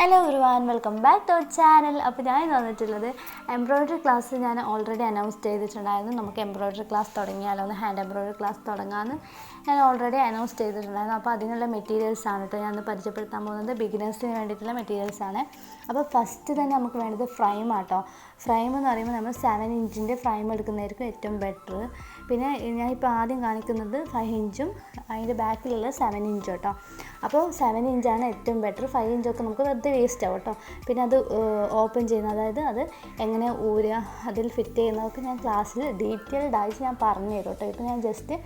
Hello everyone, welcome back to our channel. അപ്പോൾ ഞാൻ വന്നിട്ടുള്ളത് എംബ്രോയ്ഡറി ക്ലാസ് ഞാൻ ഓൾറെഡി അനൗൺസ് ചെയ്തിട്ടുണ്ടായിരുന്നു. നമുക്ക് എംബ്രോയ്ഡറി ക്ലാസ് തുടങ്ങിയാലോ, ഒന്ന് ഹാൻഡ് എംബ്രോയ്ഡറി ക്ലാസ് തുടങ്ങാമെന്ന് ഞാൻ ഓൾറെഡി അനൗൺസ് ചെയ്തിട്ടുണ്ടായിരുന്നു. അപ്പോൾ അതിനുള്ള മെറ്റീരിയൽസാണ് കേട്ടോ ഞാൻ പരിചയപ്പെടുത്താൻ പോകുന്നത്. ബിഗിനേഴ്സിന് വേണ്ടിയിട്ടുള്ള മെറ്റീരിയൽസാണ്. അപ്പോൾ ഫസ്റ്റ് തന്നെ നമുക്ക് വേണ്ടത് ഫ്രെയിം ആട്ടോ. ഫ്രെയിം എന്ന് പറയുമ്പോൾ നമ്മൾ 7 ഇഞ്ചിൻ്റെ ഫ്രെയിം എടുക്കുന്നതായിരിക്കും ഏറ്റവും ബെറ്റർ. പിന്നെ ഞാനിപ്പോൾ ആദ്യം കാണിക്കുന്നത് 5 ഇഞ്ചും അതിൻ്റെ ബാക്കിലുള്ള 7 ഇഞ്ചും കേട്ടോ. അപ്പോൾ 7 ഇഞ്ചാണ് ഏറ്റവും ബെറ്റർ. 5 ഇഞ്ചൊക്കെ നമുക്ക് വെറുതെ വേസ്റ്റ് ആവും കേട്ടോ. പിന്നെ അത് ഓപ്പൺ ചെയ്യുന്ന, അതായത് അത് എങ്ങനെ ഊരുക, അതിൽ ഫിറ്റ് ചെയ്യുന്നതൊക്കെ ഞാൻ ക്ലാസ്സിൽ ഡീറ്റെയിൽഡ് ആയിട്ട് ഞാൻ പറഞ്ഞു തരും കേട്ടോ. ഇപ്പോൾ ഞാൻ ജസ്റ്റ്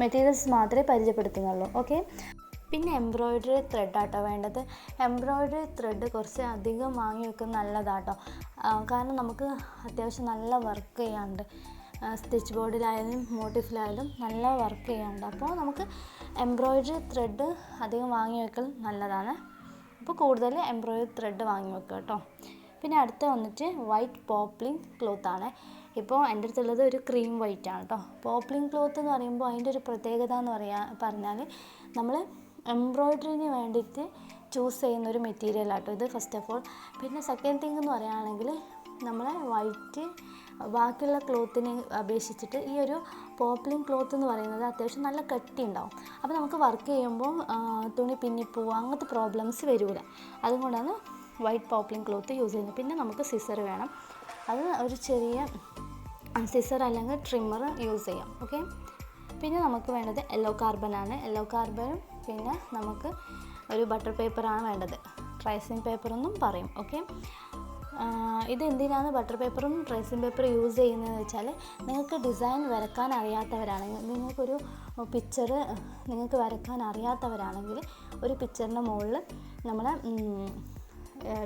മെറ്റീരിയൽസ് മാത്രമേ പരിചയപ്പെടുത്തുന്നുള്ളൂ. ഓക്കെ. പിന്നെ എംബ്രോയ്ഡറി ത്രെഡാട്ടോ വേണ്ടത്. എംബ്രോയ്ഡറി ത്രെഡ് കുറച്ച് അധികം വാങ്ങി വെക്കുന്നത് നല്ലതാട്ടോ. കാരണം നമുക്ക് അത്യാവശ്യം നല്ല വർക്ക് ചെയ്യാനുണ്ട്. സ്റ്റിച്ച് ബോർഡിലായാലും മോട്ടീഫിലായാലും നല്ല വർക്ക് ചെയ്യാനുണ്ട്. അപ്പോൾ നമുക്ക് എംബ്രോയ്ഡറി ത്രെഡ് അധികം വാങ്ങി വെക്കൽ നല്ലതാണ്. അപ്പോൾ കൂടുതൽ എംബ്രോയ്ഡറി ത്രെഡ് വാങ്ങി വെക്കുക കേട്ടോ. പിന്നെ അടുത്ത വന്നിട്ട് വൈറ്റ് പോപ്ലിൻ ക്ലോത്താണ്. ഇപ്പോൾ എൻ്റെ അടുത്തുള്ളത് ഒരു ക്രീം വൈറ്റ് ആണ് കേട്ടോ. പോപ്ലിൻ ക്ലോത്ത് എന്ന് പറയുമ്പോൾ അതിൻ്റെ ഒരു പ്രത്യേകത എന്ന് പറഞ്ഞാൽ നമ്മൾ എംബ്രോയ്ഡറിന് വേണ്ടിയിട്ട് ചൂസ് ചെയ്യുന്ന ഒരു മെറ്റീരിയൽ ആട്ടോ ഇത്, ഫസ്റ്റ് ഓഫ് ഓൾ. പിന്നെ സെക്കൻഡ് തിങ് എന്ന് പറയുകയാണെങ്കിൽ നമ്മളെ വൈറ്റ് ബാക്കിയുള്ള ക്ലോത്തിനെ അപേക്ഷിച്ചിട്ട് ഈ ഒരു പോപ്ലിൻ ക്ലോത്ത് എന്ന് പറയുന്നത് അത്യാവശ്യം നല്ല കട്ടി ഉണ്ടാവും. അപ്പോൾ നമുക്ക് വർക്ക് ചെയ്യുമ്പോൾ തുണി പിന്നിപ്പോവുക അങ്ങനത്തെ പ്രോബ്ലംസ് വരില്ല. അതുകൊണ്ടാണ് വൈറ്റ് പോപ്ലിൻ ക്ലോത്ത് യൂസ് ചെയ്യുന്നത്. പിന്നെ നമുക്ക് സിസർ വേണം. അത് ഒരു ചെറിയ സിസർ അല്ലെങ്കിൽ ട്രിമ്മർ യൂസ് ചെയ്യാം. ഓക്കെ. പിന്നെ നമുക്ക് വേണ്ടത് യെല്ലോ കാർബണാണ്. യെല്ലോ കാർബണും പിന്നെ നമുക്ക് ഒരു ബട്ടർ പേപ്പറാണ് വേണ്ടത്. ട്രേസിങ് പേപ്പറെന്നും പറയും. ഓക്കെ. ഇത് എന്തിനാണ് ബട്ടർ പേപ്പറും ട്രേസിങ് പേപ്പറും യൂസ് ചെയ്യുന്നതെന്ന് വെച്ചാൽ, നിങ്ങൾക്ക് ഡിസൈൻ വരക്കാൻ അറിയാത്തവരാണെങ്കിൽ, നിങ്ങൾക്കൊരു പിക്ചർ നിങ്ങൾക്ക് വരക്കാൻ അറിയാത്തവരാണെങ്കിൽ ഒരു പിക്ചറിൻ്റെ മുകളിൽ നമ്മൾ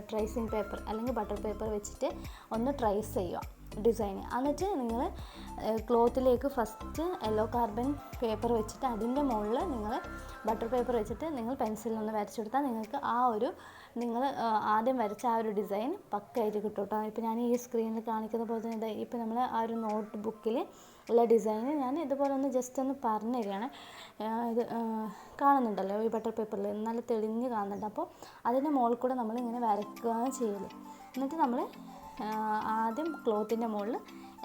ട്രേസിങ് പേപ്പർ അല്ലെങ്കിൽ ബട്ടർ പേപ്പർ വെച്ചിട്ട് ഒന്ന് ട്രേസ് ചെയ്യുക ഡിസൈന്. എന്നിട്ട് നിങ്ങൾ ക്ലോത്തിലേക്ക് ഫസ്റ്റ് യെല്ലോ കാർബൺ പേപ്പർ വെച്ചിട്ട് അതിൻ്റെ മുകളിൽ നിങ്ങൾ ബട്ടർ പേപ്പർ വെച്ചിട്ട് നിങ്ങൾ പെൻസിലൊന്ന് വരച്ചെടുത്താൽ നിങ്ങൾക്ക് ആ ഒരു നിങ്ങൾ ആദ്യം വരച്ച ആ ഒരു ഡിസൈൻ പക്കയായിട്ട് കിട്ടും കേട്ടോ. ഇപ്പോൾ ഞാൻ ഈ സ്ക്രീനിൽ കാണിക്കുന്ന പോലെ തന്നെ ഇപ്പോൾ നമ്മൾ ആ ഒരു നോട്ട് ബുക്കിൽ ഉള്ള ഡിസൈന് ഞാൻ ഇതുപോലെ ഒന്ന് ജസ്റ്റ് ഒന്ന് പറഞ്ഞു തരികയാണ്. ഇത് കാണുന്നുണ്ടല്ലോ ഈ ബട്ടർ പേപ്പറിൽ നല്ല തെളിഞ്ഞ് കാണുന്നുണ്ട്. അപ്പോൾ അതിൻ്റെ മുകളിൽ കൂടെ നമ്മളിങ്ങനെ വരയ്ക്കുകയാണ് ചെയ്യല്. എന്നിട്ട് നമ്മൾ ആദ്യം ക്ലോത്തിൻ്റെ മുകളിൽ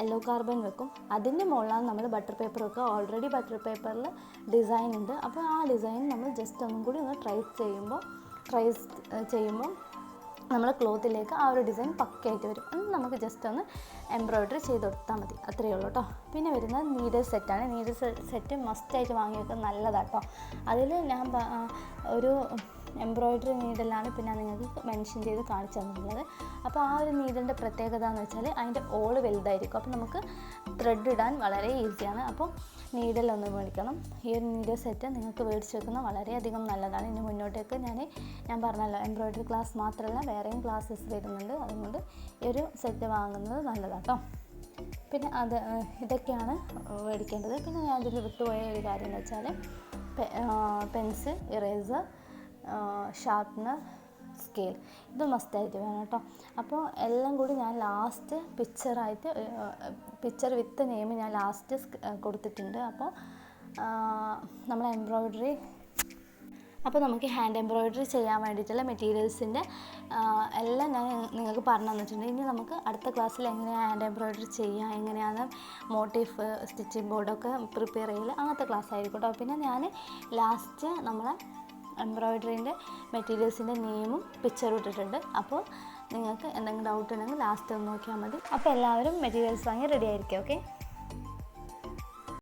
യെല്ലോ കാർബൺ വെക്കും. അതിൻ്റെ മുകളിലാണ് നമ്മൾ ബട്ടർ പേപ്പർ വെക്കുക. ഓൾറെഡി ബട്ടർ പേപ്പറിൽ ഡിസൈൻ ഉണ്ട്. അപ്പോൾ ആ ഡിസൈൻ നമ്മൾ ജസ്റ്റ് ഒന്നും കൂടി ഒന്ന് ട്രേസ് ചെയ്യുമ്പോൾ നമ്മൾ ക്ലോത്തിലേക്ക് ആ ഒരു ഡിസൈൻ പക്കയായിട്ട് വരും. അത് നമുക്ക് ജസ്റ്റ് ഒന്ന് എംബ്രോയ്ഡറി ചെയ്ത് കൊടുത്താൽ മതി. അത്രയേ ഉള്ളൂ കേട്ടോ. പിന്നെ വരുന്നത് നീഡിൽ സെറ്റാണ്. നീഡിൽ സെറ്റ് മസ്റ്റായിട്ട് വാങ്ങി വെക്കുന്നത് നല്ലതാട്ടോ. അതിൽ ഞാൻ ഒരു എംബ്രോയ്ഡറി നീഡലാണ് പിന്നെ നിങ്ങൾക്ക് മെൻഷൻ ചെയ്ത് കാണിച്ചു തന്നിട്ടുള്ളത്. അപ്പോൾ ആ ഒരു നീഡിൻ്റെ പ്രത്യേകത എന്ന് വെച്ചാൽ അതിൻ്റെ ഓള് വലുതായിരിക്കും. അപ്പോൾ നമുക്ക് ത്രെഡ് ഇടാൻ വളരെ ഈസിയാണ്. അപ്പോൾ നീഡിലൊന്ന് മേടിക്കണം. ഈ ഒരു നീഡിൽ സെറ്റ് നിങ്ങൾക്ക് മേടിച്ച് വെക്കുന്നത് വളരെയധികം നല്ലതാണ്. ഇനി മുന്നോട്ടേക്ക് ഞാൻ പറഞ്ഞല്ലോ, എംബ്രോയ്ഡറി ക്ലാസ് മാത്രമല്ല വേറെയും ക്ലാസ്സസ് വരുന്നുണ്ട്. അതുകൊണ്ട് ഈ ഒരു സെറ്റ് വാങ്ങുന്നത് നല്ലതാട്ടോ. പിന്നെ ഇതൊക്കെയാണ് മേടിക്കേണ്ടത്. പിന്നെ ഞാൻ അതിൽ വിട്ടുപോയ ഒരു കാര്യം എന്ന് വെച്ചാൽ പെൻസിൽ, ഇറേസർ, ഷാർപ്നർ, സ്കെയിൽ, ഇത് മസ്റ്റായിട്ട് വേണം കേട്ടോ. അപ്പോൾ എല്ലാം കൂടി ഞാൻ ലാസ്റ്റ് പിക്ചർ വിത്ത് നെയിം ഞാൻ ലാസ്റ്റ് കൊടുത്തിട്ടുണ്ട്. അപ്പോൾ നമ്മൾ നമുക്ക് ഹാൻഡ് എംബ്രോയ്ഡറി ചെയ്യാൻ വേണ്ടിയിട്ടുള്ള മെറ്റീരിയൽസിൻ്റെ എല്ലാം ഞാൻ നിങ്ങൾക്ക് പറഞ്ഞു തന്നിട്ടുണ്ട്. ഇനി നമുക്ക് അടുത്ത ക്ലാസ്സിൽ എങ്ങനെയാണ് ഹാൻഡ് എംബ്രോയ്ഡറി ചെയ്യുക, എങ്ങനെയാണ് മോട്ടീഫ് സ്റ്റിച്ചിങ് ബോർഡൊക്കെ പ്രിപ്പയർ ചെയ്യൽ, അങ്ങനത്തെ ക്ലാസ് ആയിരിക്കും കേട്ടോ. പിന്നെ ഞാൻ ലാസ്റ്റ് നമ്മളെ എംബ്രോയ്ഡറിൻ്റെ മെറ്റീരിയൽസിൻ്റെ നെയിമും പിക്ചറും ഇട്ടിട്ടുണ്ട്. അപ്പോൾ നിങ്ങൾക്ക് എന്തെങ്കിലും ഡൗട്ട് ഉണ്ടെങ്കിൽ ലാസ്റ്റ് ഒന്ന് നോക്കിയാൽ മതി. അപ്പോൾ എല്ലാവരും മെറ്റീരിയൽസ് വാങ്ങി റെഡി ആയിരിക്കും. ഓക്കെ.